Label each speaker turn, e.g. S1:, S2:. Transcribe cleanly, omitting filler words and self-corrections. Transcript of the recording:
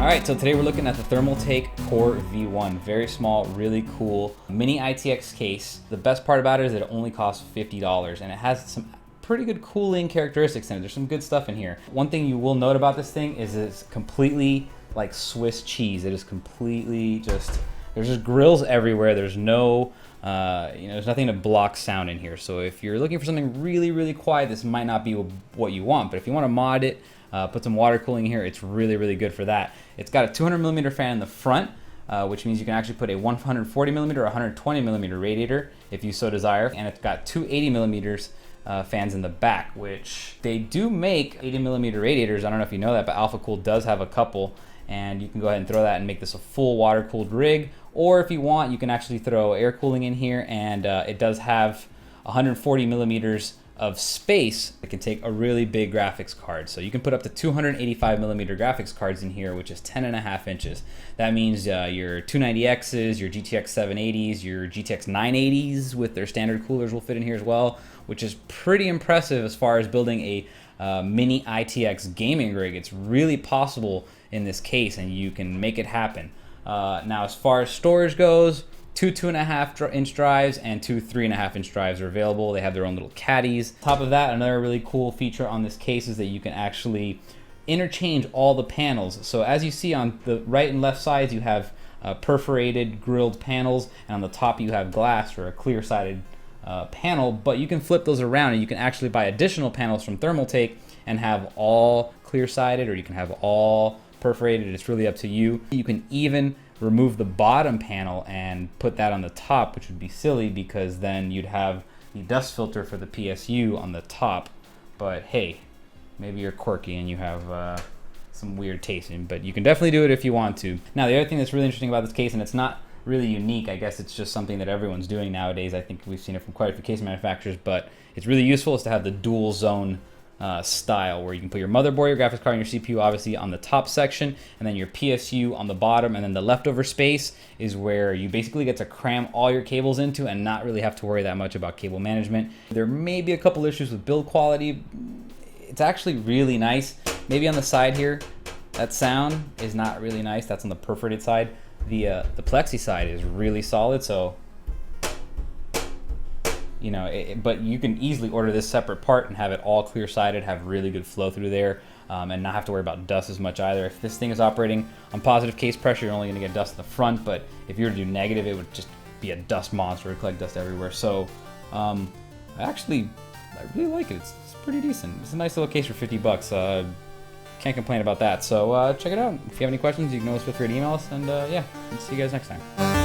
S1: Alright, so today we're looking at the Thermaltake Core V1. Very small, really cool Mini-ITX case. The best part about it is that it only costs $50 and it has some pretty good cooling characteristics in it. There's some good stuff in here. One thing you will note about this thing is it's completely like Swiss cheese. It is completely just, there's just grills everywhere. There's no, there's nothing to block sound in here. So if you're looking for something really, really quiet, this might not be what you want. But if you want to mod it, put some water cooling in here, it's really, really good for that. It's got a 200mm fan in the front, which means you can actually put a 140mm or 120mm radiator if you so desire. And it's got two 80mm fans in the back, which they do make 80mm radiators. I don't know if you know that, but Alpha Cool does have a couple. And you can go ahead and throw that and make this a full water-cooled rig. Or if you want, you can actually throw air cooling in here, and it does have 140mm of space that can take a really big graphics card. So you can put up to 285mm graphics cards in here, which is 10.5 inches. That means your 290Xs, your GTX 780s, your GTX 980s with their standard coolers will fit in here as well, which is pretty impressive as far as building a Mini-ITX gaming rig. It's really possible in this case, and you can make it happen. Now, as far as storage goes, two 2.5-inch drives and two 3.5-inch drives are available. They have their own little caddies. On top of that, another really cool feature on this case is that you can actually interchange all the panels. So as you see on the right and left sides, you have perforated grilled panels, and on the top you have glass or a clear-sided panel, but you can flip those around and you can actually buy additional panels from Thermaltake and have all clear-sided, or you can have all perforated. It's really up to you. You can even remove the bottom panel and put that on the top, which would be silly because then you'd have the dust filter for the PSU on the top. But hey, maybe you're quirky and you have some weird tasting, but you can definitely do it if you want to. Now, the other thing that's really interesting about this case, and it's not really unique, I guess it's just something that everyone's doing nowadays. I think we've seen it from quite a few case manufacturers, but it's really useful, is to have the dual zone style, where you can put your motherboard, your graphics card, and your CPU obviously on the top section, and then your PSU on the bottom, and then the leftover space is where you basically get to cram all your cables into and not really have to worry that much about cable management. There may be a couple issues with build quality. It's actually really nice. Maybe on the side here, that sound is not really nice. That's on the perforated side. The plexi side is really solid, so you know, but you can easily order this separate part and have it all clear-sided, have really good flow through there, and not have to worry about dust as much either. If this thing is operating on positive case pressure, you're only going to get dust in the front, but if you were to do negative, it would just be a dust monster. It would collect dust everywhere. So I really like it. It's pretty decent. It's a nice little case for 50 bucks. Can't complain about that. So check it out. If you have any questions, you can always feel free to email us, and yeah, see you guys next time.